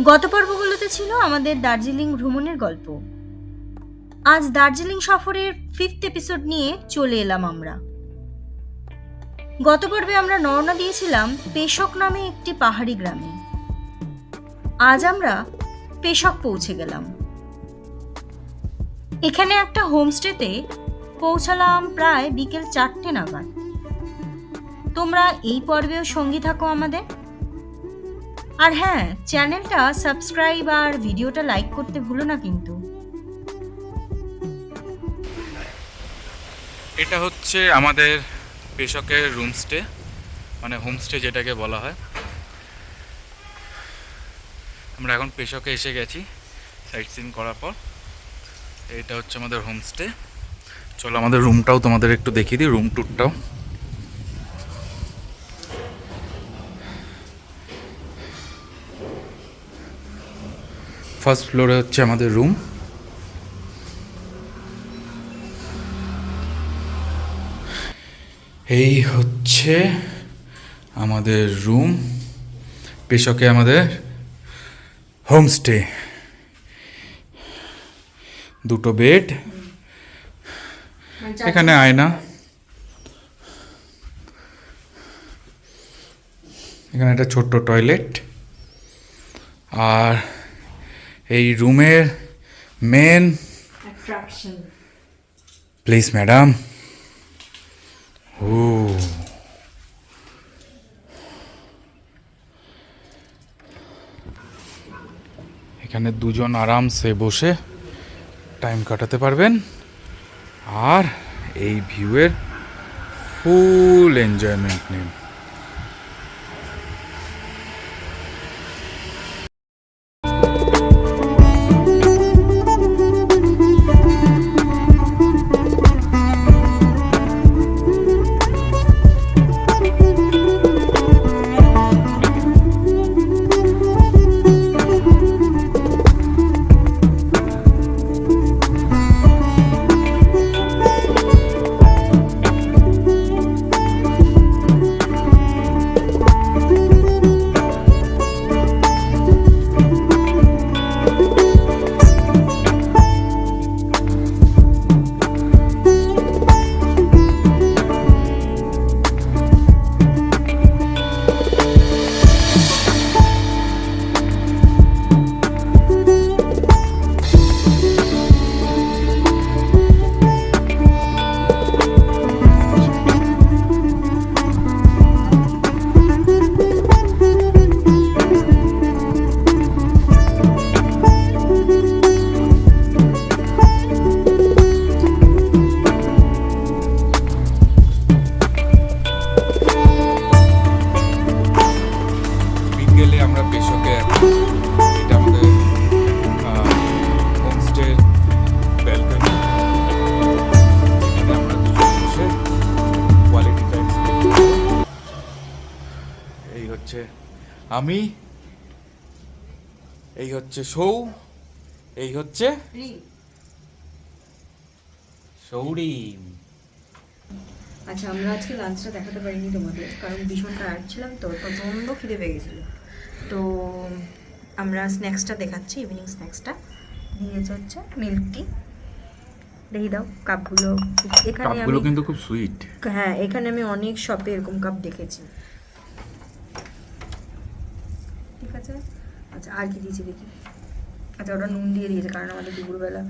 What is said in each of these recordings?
গত পর্বগুলোতে ছিল আমাদের দার্জিলিং ভ্রমণের গল্প। আজ দার্জিলিং সফরের 5th এপিসোড নিয়ে চলে এলাম আমরা। গত পর্বে আমরা রওনা দিয়েছিলাম পেশক নামে একটি পাহাড়ি গ্রামে। আজ আমরা পেশক পৌঁছে গেলাম। এখানে একটা হোমস্টেতে পৌঁছালাম প্রায় বিকেল 4টে নাগাদ। তোমরা এই পর্বেও সঙ্গী থাকো আমাদের। আর হ্যাঁ, চ্যানেলটা সাবস্ক্রাইব আর ভিডিওটা লাইক করতে ভুলো না কিন্তু। এটা হচ্ছে আমাদের পেশকের রুমস্টে, মানে হোমস্টে যেটাকে বলা হয়। আমরা এখন পেশকে এসে গেছি সাইট সিন করার পর। এটা হচ্ছে আমাদের হোমস্টে। চলো আমাদের রুমটাও তোমাদের একটু দেখিয়ে দিই, রুম ট্যুরটাও। ফার্স্ট ফ্লোরে হচ্ছে আমাদের রুম। এই হচ্ছে আমাদের রুম, পেশকে আমাদের হোমস্টে। দুটো বেড, এখানে আয়না, এখানে একটা ছোট্ট টয়লেট। আর এই রুমের মেন অ্যাট্রাকশন, প্লিজ ম্যাডাম। ও এখানে দুজন আরামসে বসে টাইম কাটাতে পারবেন আর এই ভিউয়ের ফুল এনজয়মেন্ট নিন। আমরা পেশকে, এটা আমাদের হোমস্টের ব্যালকনি, যেখানে আমরা দুজন বসে কোয়ালিটি টাইম স্পেন্ড করব। এই হচ্ছে আমি, এই হচ্ছে সৌ, এই হচ্ছে সৌরিম। আচ্ছা, আমরা আজকে লাঞ্চটা দেখাতে পারিনি তোমাদের, কারণ ভীষণ টায়ার্ড ছিলাম, তো প্রচণ্ড খিদে পেয়ে গেছিলো। তো আমরা স্ন্যাক্সটা দেখাচ্ছি, ইভিনিং স্ন্যাক্সটা দিয়েছে হচ্ছে মিল্ক টি। দেখি দাও কাপগুলো। এখানে কাপগুলো কিন্তু খুব সুইট। হ্যাঁ, এখানে আমি অনেক শপে এরকম কাপ দেখেছি। ঠিক আছে। আচ্ছা, আর কি দিয়েছে দেখি। আচ্ছা, ওটা নুন দিয়ে দিয়েছে, কারণ আমাদের দুপুরবেলা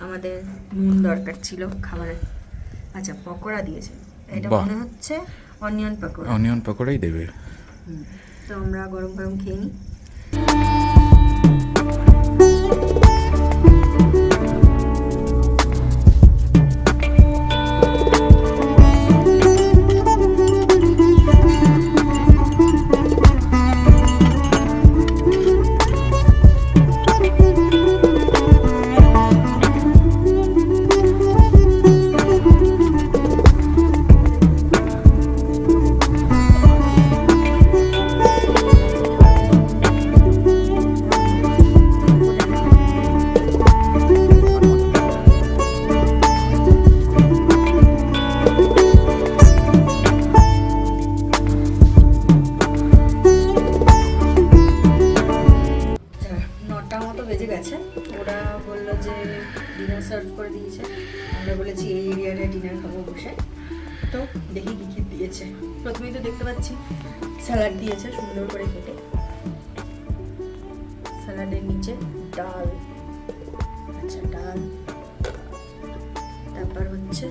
আমাদের নুন দরকার ছিল খাবারে। আচ্ছা, পকোড়া দিয়েছে, এটা মনে হচ্ছে অনিয়ন পকোড়া। অনিয়ন পকোড়াই দেবে। তো আমরা গরম গরম খেয়ে নিই। যে ডিনার সার্ভ করে দিয়েছে। আমরা বলেছি এই এরিয়াটা ডিনার খাবো বসে, তো দেখি কী কী দিয়েছে। প্রথমেই তো দেখতে পাচ্ছি স্যালাড দিয়েছে সুন্দর করে কেটে, স্যালাডের নিচে ডাল, আচ্ছা ডাল, তারপর হচ্ছে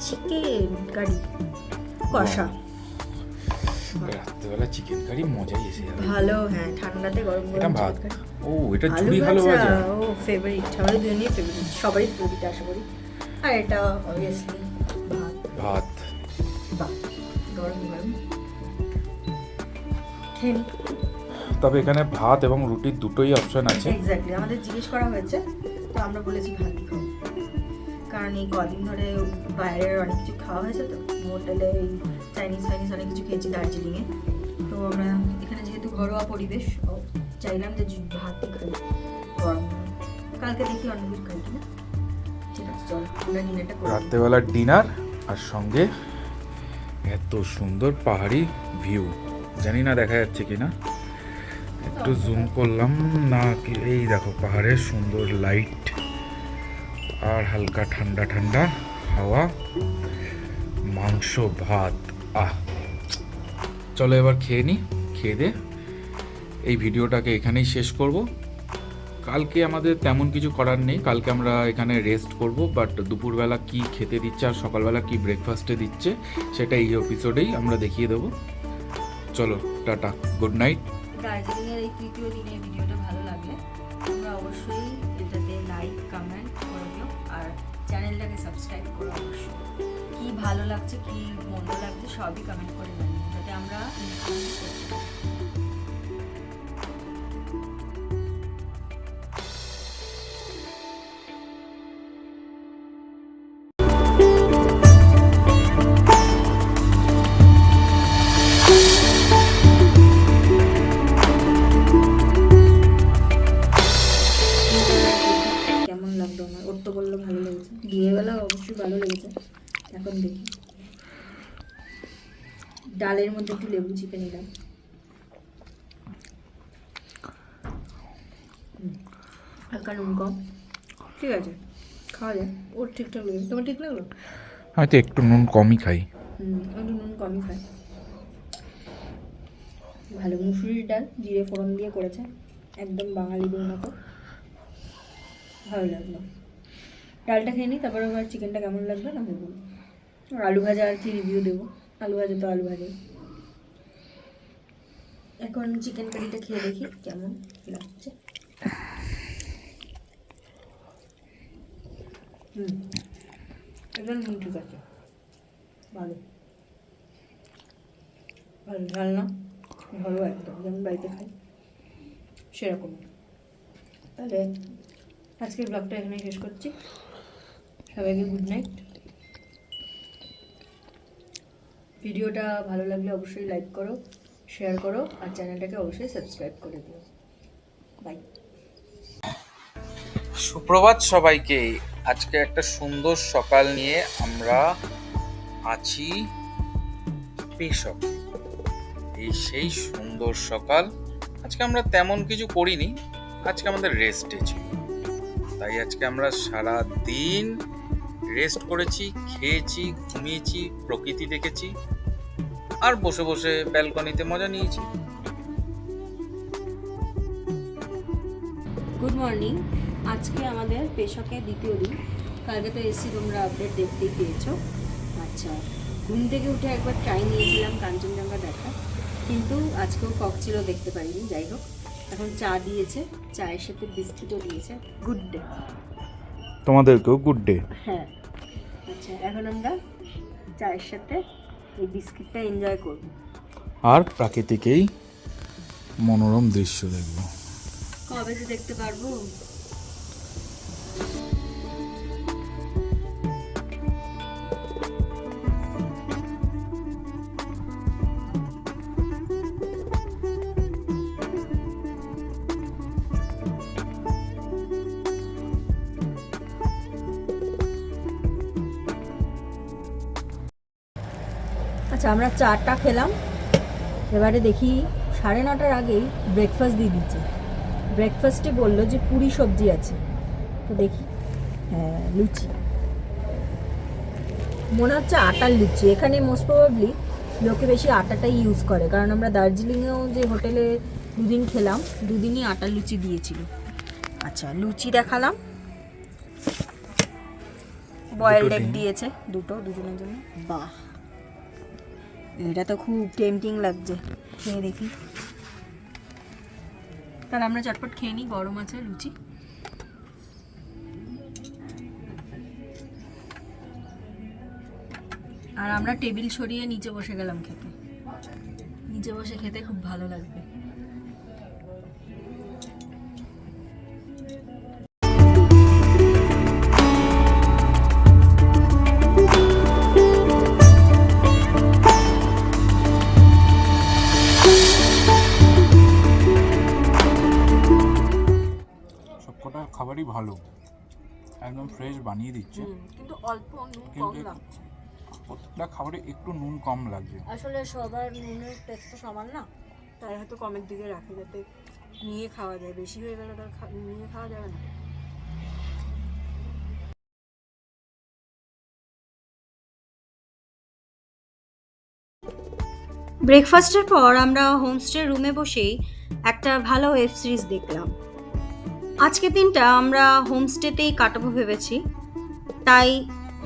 চিকেন কারি কষা। রাত্রেবেলা চিকেন কারি মজাই এসে যাবে। ভালো, হ্যাঁ ঠান্ডাতে গরম এটা গরম ভাত। Chicken curry. ও এটা ঝুরি ভালো ভাজা। ও ফেভারিট, আমাদের দুজনেরই ফেভারিট, সবারই ফেভারিট আশা করি। আর এটা অবভিয়াসলি ভাত। ভাত বাহ, গরম গরম খেয়ে নিই। তবে এখানে ভাত এবং রুটির দুটোই অপশন আছে। এক্স্যাক্টলি, আমাদের জিজ্ঞেস করা হয়েছে তো আমরা বলেছি ভাতই খাবো, কারণ এই কদিন ধরে বাইরের অনেক কিছু খাওয়া হয়েছে, তো হোটেলে এই চাইনিজ ফাইনিজ অনেক কিছু খেয়েছি দার্জিলিংয়ে। তো আমরা এখানে যেহেতু ঘরোয়া পরিবেশ, চাইলাম যে ভাতই খাই গরম গরম। কালকে দেখি অন্য কিছু খাই কিনা। ঠিক আছে, চল আমরা ডিনারটা করি। রাত্রেবেলার ডিনার আর সঙ্গে এত সুন্দর পাহাড়ি ভিউ, জানি না দেখা যাচ্ছে কিনা, একটু জুম করলাম না, এই দেখো পাহাড়ের সুন্দর লাইট আর হালকা ঠান্ডা ঠান্ডা হাওয়া, মাংস ভাত। চলো এবার খেয়ে নিই, খেয়ে দে এই ভিডিওটাকে এখানেই শেষ করব। কালকে আমাদের তেমন কিছু করার নেই, কালকে আমরা এখানে রেস্ট করব, বাট দুপুরবেলা কি খেতে দিচ্ছে আর সকালবেলা কি ব্রেকফাস্টে দিচ্ছে সেটা এই এপিসোডেই আমরা দেখিয়ে দেবো। চলো টাটা, গুড নাইট। দার্জিলিংয়ের এই তৃতীয় দিনে ভিডিওটা ভালো লাগলে তোমরা অবশ্যই এটাতে লাইক কমেন্ট করে দিও, আর চ্যানেলটাকে সাবস্ক্রাইব করো অবশ্যই। কি ভালো লাগছে কি মন্দ লাগছে সবই কমেন্ট করে জানিও, যাতে আমরা improve করতে পারি। কেমন লাগলো আমার? ওর তো বললো ভালো লেগেছে, দিনের বেলা অবশ্যই ভালো লেগেছে। এখন দেখি, ডালের মধ্যে একটু লেবু চিপে নিলাম। হালকা নুন কম, ঠিক আছে, খাওয়া যায়। ওর ঠিকঠাক লেগেছে, তোমার ঠিক লাগলো? হয়তো একটু নুন কমই খাই। একটু নুন কমই খাই। ভালো মুসুরির ডাল জিরে ফোড়ন দিয়ে করেছে, একদম বাঙালিদের মতো, ভালো লাগলো। ডালটা খেয়ে নিই, তারপরে আবার চিকেনটা কেমন লাগবে না বলবো। আর আলু ভাজা আর কি রিভিউ দেবো, আলু ভাজা তো আলু ভাজাই। এখন চিকেন কারিটা খেয়ে দেখি কেমন লাগছে। একদম ঠিক আছে, ভালো ভালো, ঝাল না, ভালো একদম যেমন বাড়িতে খাই সেরকম। তাহলে আজকের ব্লগটা এখানেই শেষ করছি। সবাইকে গুড নাইট। ভিডিওটা ভালো লাগলে অবশ্যই লাইক করো, শেয়ার করো, আর চ্যানেলটাকে অবশ্যই সাবস্ক্রাইব করে দিও। বাই। সুপ্রভাত সবাইকে। আজকে একটা সুন্দর সকাল নিয়ে আমরা আছি পেশক। এই সেই সুন্দর সকাল। আজকে আমরা তেমন কিছু করিনি, আজকে আমাদের রেস্টে ছিল, তাই আজকে আমরা সারা দিন রেস্ট করেছি, খেয়েছি, ঘুমিয়েছি, প্রকৃতি দেখেছি আর বসে বসে ব্যালকনিতে মজা নিয়েছি। Good morning. আজকে আমাদের পেশকের দ্বিতীয় দিন। কালকে তো এসছি, তোমরা আপডেট দেখতেই পেয়েছো। আচ্ছা, ঘুম থেকে উঠে একবার ট্রাই নিয়েছিলাম কাঞ্চনজঙ্ঘা দেখা, কিন্তু আজকেও কক ছিল, দেখতে পারিনি। যাই হোক, এখন চা দিয়েছে, চায়ের সাথে বিস্কিটও দিয়েছে। গুড ডে তোমাদেরকেও গুড ডে। হ্যাঁ, আচ্ছা, এখন আমরা চায়ের সাথে এই বিস্কিটটা এনজয় করব আর প্রাকৃতিকেই মনোরম দৃশ্য দেখব। কবে যে দেখতে পারবো। আচ্ছা, আমরা চাটা খেলাম, এবারে দেখি 9:30টার আগেই ব্রেকফাস্ট দিয়ে দিচ্ছে। ব্রেকফাস্টে বললো যে পুরি সবজি আছে, তো দেখি, হ্যাঁ লুচি, মনে হচ্ছে আটার লুচি। এখানে মোস্ট প্রবাবলি লোকে বেশি আটাটাই ইউজ করে, কারণ আমরা দার্জিলিংয়েও যে হোটেলে দুদিন খেলাম, দুদিনই আটার লুচি দিয়েছিল। আচ্ছা লুচি দেখালাম, বয়েলড এগ দিয়েছে দুজনের জন্য। বাহ, এটা তো খুব টেম্পটিং লাগছে, খেয়ে দেখি। তাহলে আমরা চটপট খেয়ে নিই, গরম আছে লুচি। আর আমরা টেবিল সরিয়ে নিচে বসে গেলাম খেতে, নিচে বসে খেতে খুব ভালো লাগবে। সবকটা খাবারই ভালো, একদম ফ্রেশ বানিয়ে দিচ্ছে, কিন্তু অল্প নুন কম কিন্তু লাগছে। প্রত্যেকটা খাবারে একটু নুন কম লাগছে। আসলে সবার নুনের টেস্ট তো সমান না, তাই হয়তো কমের দিকে রাখে যাতে নিয়ে খাওয়া যায়, বেশি হয়ে গেলে তো নিয়ে খাওয়া যাবে না। ব্রেকফাস্টের পর আমরা হোমস্টে রুমে বসেই একটা ভালো ওয়েব সিরিজ দেখলাম। আজকের দিনটা আমরা হোমস্টেতেই কাটাবো ভেবেছি, তাই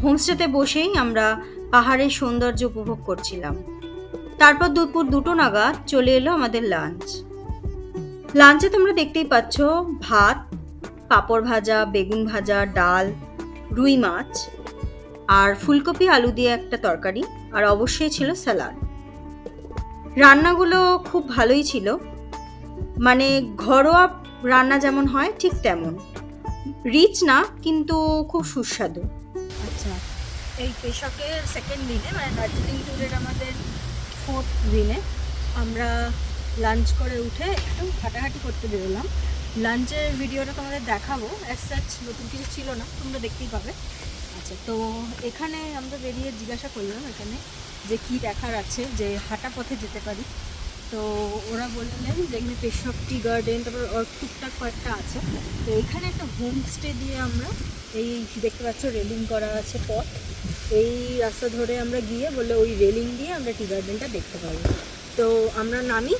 হোমস্টেতে বসেই আমরা পাহাড়ের সৌন্দর্য উপভোগ করছিলাম। তারপর দুপুর 2টো নাগাদ চলে এলো আমাদের লাঞ্চ। লাঞ্চে তোমরা দেখতেই পাচ্ছ ভাত, পাঁপড় ভাজা, বেগুন ভাজা, ডাল, রুই মাছ আর ফুলকপি আলু দিয়ে একটা তরকারি, আর অবশ্যই ছিল স্যালাড। রান্নাগুলো খুব ভালোই ছিল, মানে ঘরোয়া রান্না যেমন হয় ঠিক তেমন, রিচ না কিন্তু খুব সুস্বাদু। আচ্ছা, এই পেশকের সেকেন্ড দিনে, মানে দার্জিলিং ট্যুরের আমাদের 4th দিনে আমরা লাঞ্চ করে উঠে একটু হাঁটাহাঁটি করতে বেরোলাম। লাঞ্চের ভিডিওটা তোমাদের দেখাবো, অ্যাজ সাচ নতুন কিছু ছিল না, তোমরা দেখতেই পাবে। আচ্ছা, তো এখানে আমরা বেরিয়ে জিজ্ঞাসা করলাম এখানে যে কি দেখার আছে, যে হাঁটা পথে যেতে পারি। তো ওরা বললেন যে এখানে পেশক টি গার্ডেন, তারপর টুকটাক কয়েকটা আছে। তো এখানে একটা হোমস্টে দিয়ে আমরা, এই দেখতে পাচ্ছ রেলিং করা আছে পথ, এই রাস্তা ধরে আমরা গিয়ে বললে ওই রেলিং দিয়ে আমরা টি গার্ডেনটা দেখতে পাবো। তো আমরা নামি,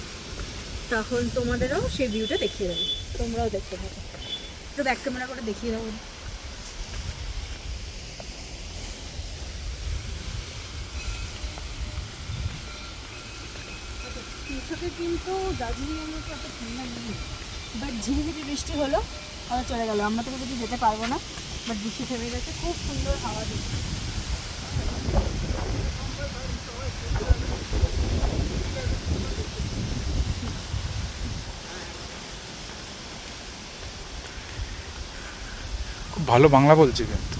তখন তোমাদেরও সেই ভিউটা দেখিয়ে দেবো, তোমরাও দেখতে পাবো। তো ব্যাক ক্যামেরা করে দেখিয়ে দেবো। পেশকে কিন্তু দার্জিলিংয়ের মতো এত ঠান্ডা নেই, বাট ঝিরিঝিরি বৃষ্টি হলো, হাওয়া চলে গেল। আমরা তো কিছু যেতে পারবো না, বাট বৃষ্টি থেমে গেছে, খুব সুন্দর হাওয়া দিচ্ছে। খুব ভালো বাংলা বলছে কিন্তু।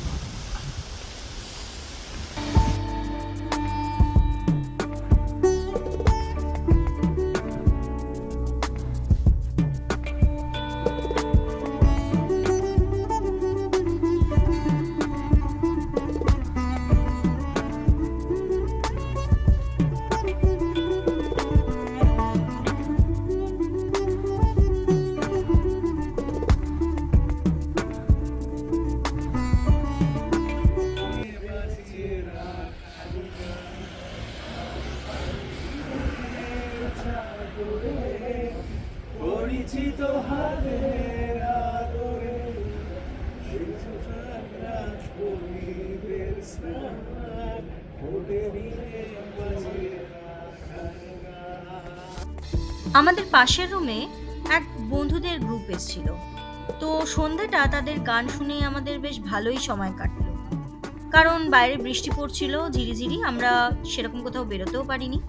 আমাদের পাশের রুমে এক বন্ধুদের গ্রুপ এসেছিল, তো সন্ধ্যাটা তাদের গান শুনে আমাদের বেশ ভালোই সময় কাটলো, কারণ বাইরে বৃষ্টি পড়ছিল ঝিরিঝিরি, আমরা সেরকম কোথাও বেরোতেও পারিনি।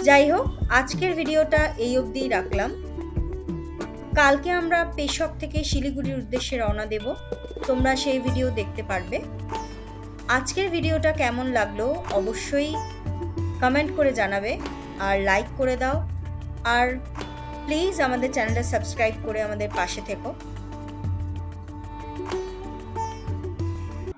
যাই হোক, আজকের ভিডিওটা এই অবধিই রাখলাম। কালকে আমরা পেশক থেকে শিলিগুড়ির উদ্দেশ্যে রওনা দেব, তোমরা সেই ভিডিও দেখতে পারবে। আজকের ভিডিওটা কেমন লাগলো অবশ্যই কমেন্ট করে জানাবে, আর লাইক করে দাও, আর প্লিজ আমাদের চ্যানেলটা সাবস্ক্রাইব করে আমাদের পাশে থেকো।